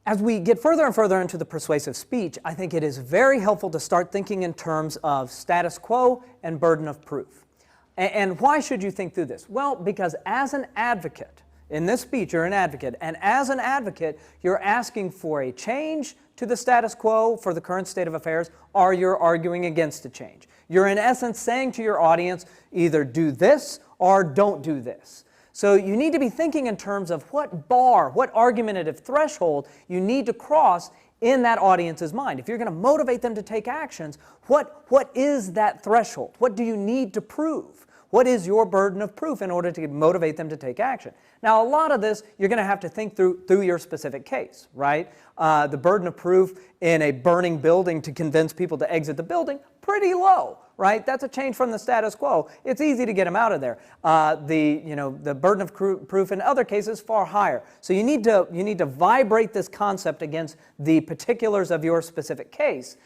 As we get further and further into the persuasive speech, I think it is very helpful to start thinking in terms of status quo and burden of proof. And why should you think through this? Well, because as an advocate, in this speech you're an advocate, and as an advocate you're asking for a change to the status quo for the current state of affairs, or you're arguing against a change. You're in essence saying to your audience, either do this or don't do this. So you need to be thinking in terms of what bar, what argumentative threshold you need to cross in that audience's mind. If you're going to motivate them to take actions, what is that threshold? What do you need to prove? What is your burden of proof in order to motivate them to take action? Now, a lot of this you're going to have to think through your specific case, right? The burden of proof in a burning building to convince people to exit the building, pretty low, right? That's a change from the status quo. It's easy to get them out of there. The burden of proof in other cases far higher. So you need to vibrate this concept against the particulars of your specific case.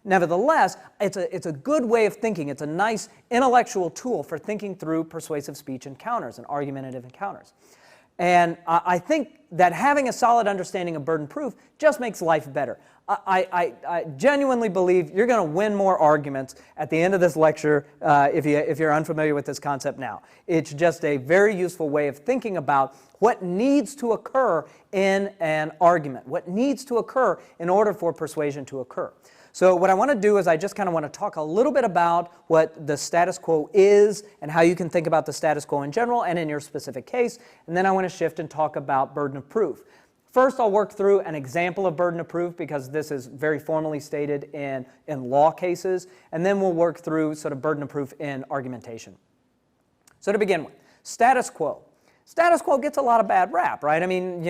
Nevertheless, it's a good way of thinking. It's a nice intellectual tool for thinking through persuasive speech encounters and argumentative encounters. And I think that having a solid understanding of burden proof just makes life better. I genuinely believe you're going to win more arguments at the end of this lecture if you're unfamiliar with this concept now. It's just a very useful way of thinking about what needs to occur in an argument, what needs to occur in order for persuasion to occur. So what I want to do is I just kind of want to talk a little bit about what the status quo is and how you can think about the status quo in general and in your specific case, and then I want to shift and talk about burden of proof. First, I'll work through an example of burden of proof because this is very formally stated in law cases, and then we'll work through sort of burden of proof in argumentation. So to begin with, status quo. Status quo gets a lot of bad rap, right? I mean,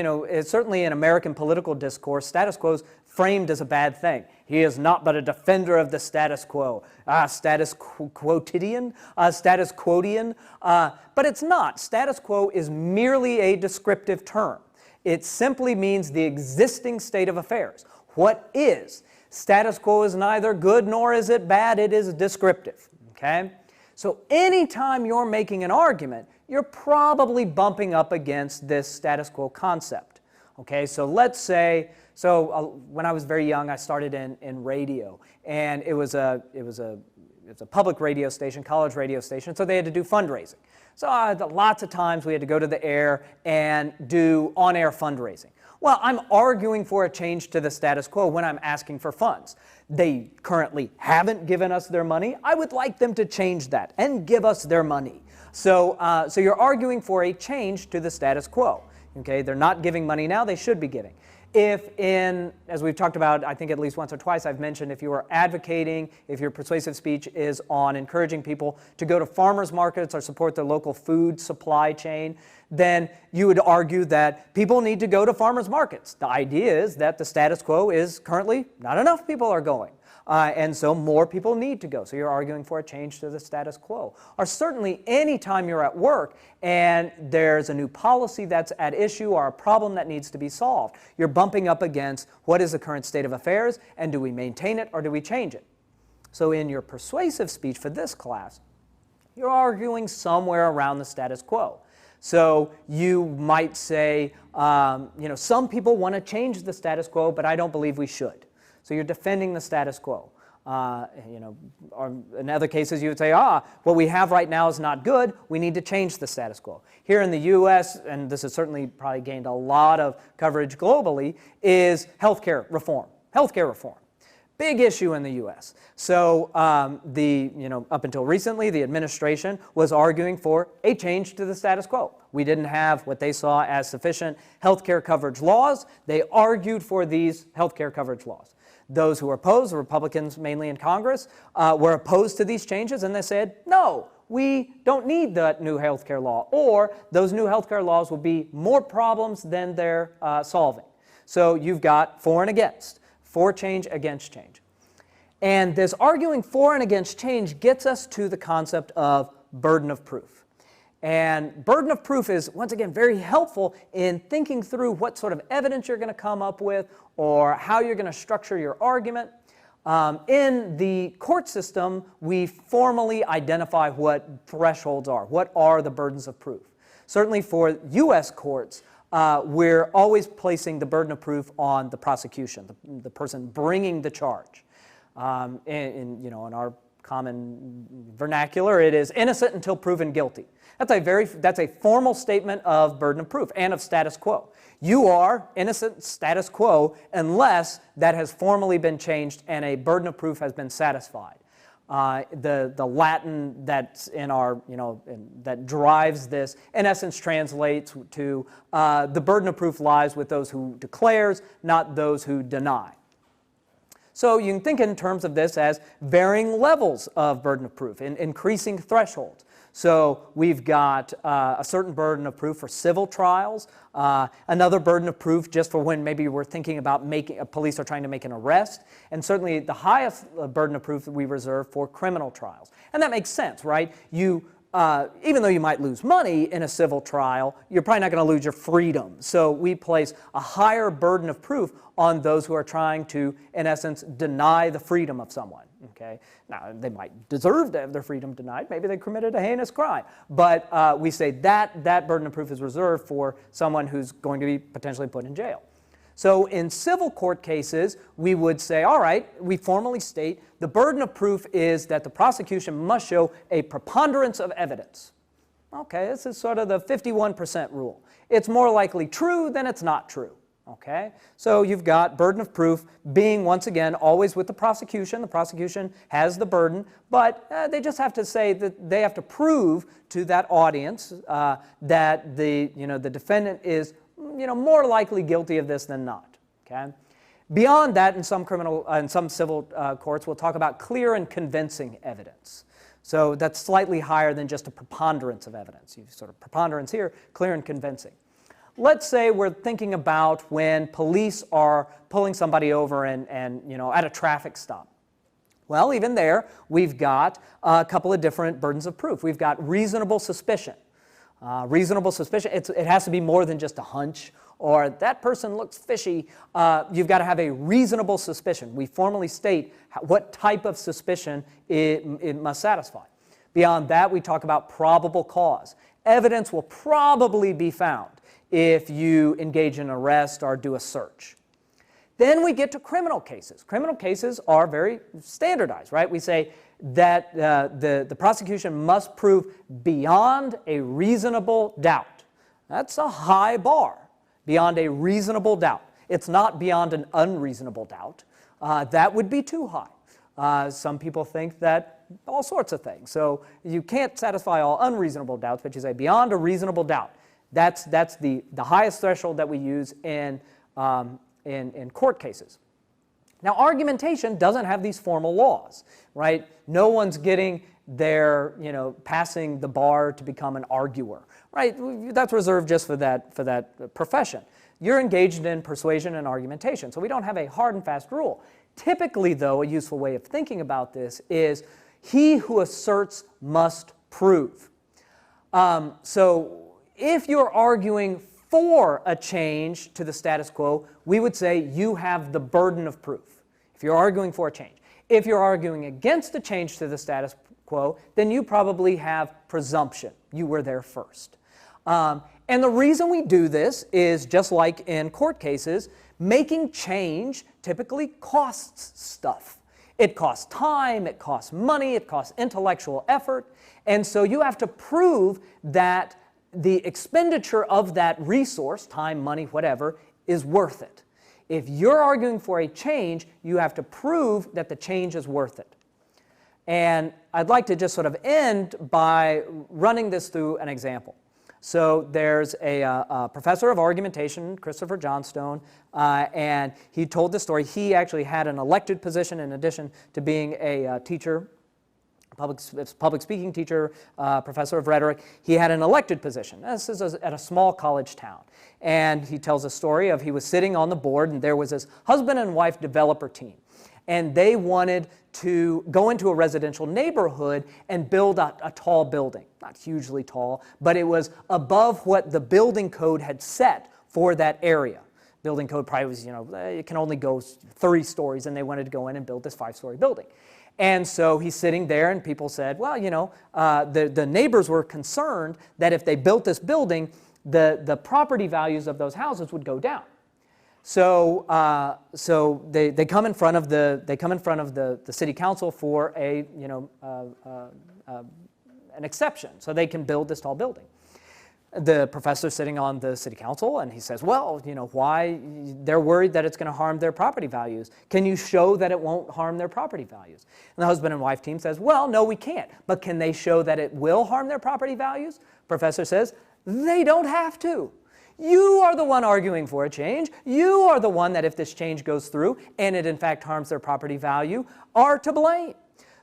certainly in American political discourse, status quo is framed as a bad thing. He is not but a defender of the status quo. Status quotidian, status quotidian. But it's not. Status quo is merely a descriptive term. It simply means the existing state of affairs. What is? Status quo is neither good nor is it bad. It is descriptive. Okay? So anytime you're making an argument, you're probably bumping up against this status quo concept. Okay, so let's say, when I was very young, I started in radio, and it was a public radio station, college radio station, so they had to do fundraising. So lots of times we had to go to the air and do on-air fundraising. Well, I'm arguing for a change to the status quo when I'm asking for funds. They currently haven't given us their money. I would like them to change that and give us their money. So you're arguing for a change to the status quo. Okay, they're not giving money now, they should be giving. As we've talked about, I think at least once or twice I've mentioned, if you are advocating, if your persuasive speech is on encouraging people to go to farmers markets or support the local food supply chain, then you would argue that people need to go to farmers markets. The idea is that the status quo is currently not enough people are going. And so more people need to go. So you're arguing for a change to the status quo. Or certainly any time you're at work and there's a new policy that's at issue or a problem that needs to be solved, you're bumping up against what is the current state of affairs and do we maintain it or do we change it? So in your persuasive speech for this class, you're arguing somewhere around the status quo. So you might say, some people want to change the status quo, but I don't believe we should. So you're defending the status quo. Or in other cases, you would say, what we have right now is not good. We need to change the status quo. Here in the U.S., and this has certainly probably gained a lot of coverage globally, is healthcare reform. Healthcare reform. Big issue in the U.S. So up until recently, the administration was arguing for a change to the status quo. We didn't have what they saw as sufficient healthcare coverage laws. They argued for these healthcare coverage laws. Those who were opposed, the Republicans mainly in Congress, were opposed to these changes, and they said, no, we don't need that new health care law, or those new health care laws will be more problems than they're solving. So you've got for and against, for change, against change. And this arguing for and against change gets us to the concept of burden of proof. And burden of proof is, once again, very helpful in thinking through what sort of evidence you're going to come up with or how you're going to structure your argument. In the court system, we formally identify what thresholds are. What are the burdens of proof? Certainly for U.S. courts, we're always placing the burden of proof on the prosecution, the person bringing the charge. In our common vernacular, it is innocent until proven guilty. That's a formal statement of burden of proof and of status quo. You are innocent status quo unless that has formally been changed and a burden of proof has been satisfied. The Latin that's in our, that drives this, in essence, translates to the burden of proof lies with those who declares, not those who deny. So you can think in terms of this as varying levels of burden of proof, increasing thresholds. So we've got a certain burden of proof for civil trials, another burden of proof just for when maybe we're thinking about police are trying to make an arrest, and certainly the highest burden of proof that we reserve for criminal trials. And that makes sense, right? Even though you might lose money in a civil trial, you're probably not going to lose your freedom. So we place a higher burden of proof on those who are trying to, in essence, deny the freedom of someone. Okay? Now, they might deserve to have their freedom denied. Maybe they committed a heinous crime. But we say that burden of proof is reserved for someone who's going to be potentially put in jail. So in civil court cases, we would say, all right, we formally state the burden of proof is that the prosecution must show a preponderance of evidence. Okay, this is sort of the 51% rule. It's more likely true than it's not true. Okay, so you've got burden of proof being, once again, always with the prosecution. The prosecution has the burden, but they just have to say that they have to prove to that audience that the defendant is more likely guilty of this than not. Okay, beyond that, in some civil courts, we'll talk about clear and convincing evidence. So that's slightly higher than just a preponderance of evidence. You sort of preponderance here, clear and convincing. Let's say we're thinking about when police are pulling somebody over and at a traffic stop. Well, even there, we've got a couple of different burdens of proof. We've got reasonable suspicion. Reasonable suspicion, it has to be more than just a hunch or that person looks fishy. You've got to have a reasonable suspicion. We formally state what type of suspicion it must satisfy. Beyond that, we talk about probable cause. Evidence will probably be found if you engage in an arrest or do a search. Then we get to criminal cases. Criminal cases are very standardized, right? We say that the prosecution must prove beyond a reasonable doubt. That's a high bar, beyond a reasonable doubt. It's not beyond an unreasonable doubt. That would be too high. Some people think that all sorts of things. So you can't satisfy all unreasonable doubts, but you say beyond a reasonable doubt. That's the highest threshold that we use in court cases. Now, argumentation doesn't have these formal laws, right? No one's getting passing the bar to become an arguer, right? That's reserved just for that profession. You're engaged in persuasion and argumentation, so we don't have a hard and fast rule. Typically, though, a useful way of thinking about this is he who asserts must prove. So if you're arguing for a change to the status quo, we would say you have the burden of proof, if you're arguing for a change. If you're arguing against a change to the status quo, then you probably have presumption. You were there first. And the reason we do this is, just like in court cases, making change typically costs stuff. It costs time, it costs money, it costs intellectual effort, and so you have to prove that the expenditure of that resource, time, money, whatever, is worth it. If you're arguing for a change, you have to prove that the change is worth it. And I'd like to just sort of end by running this through an example. So there's a professor of argumentation, Christopher Johnstone, and he told this story. He actually had an elected position in addition to being a teacher, public speaking teacher, professor of rhetoric. He had an elected position. This is at a small college town. And he tells a story of he was sitting on the board, and there was this husband and wife developer team. And they wanted to go into a residential neighborhood and build a tall building. Not hugely tall, but it was above what the building code had set for that area. Building code probably was, it can only go 3 stories, and they wanted to go in and build this 5-story building. And so he's sitting there, and people said, well, the neighbors were concerned that if they built this building, the property values of those houses would go down. So, they come in front of the city council for an exception, so they can build this tall building. The professor's sitting on the city council, and he says, well, why? They're worried that it's going to harm their property values. Can you show that it won't harm their property values? And the husband and wife team says, well, no, we can't. But can they show that it will harm their property values? Professor says, they don't have to. You are the one arguing for a change. You are the one that if this change goes through, and it in fact harms their property value, are to blame.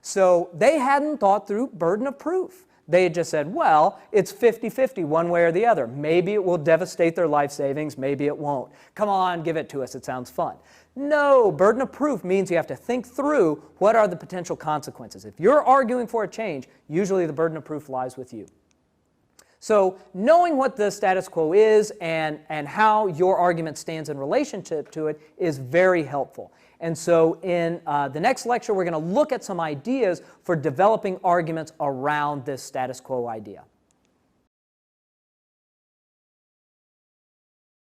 So they hadn't thought through burden of proof. They had just said, well, it's 50-50 one way or the other. Maybe it will devastate their life savings, maybe it won't. Come on, give it to us, it sounds fun. No, burden of proof means you have to think through what are the potential consequences. If you're arguing for a change, usually the burden of proof lies with you. So knowing what the status quo is and how your argument stands in relationship to it is very helpful. And so in the next lecture, we're going to look at some ideas for developing arguments around this status quo idea.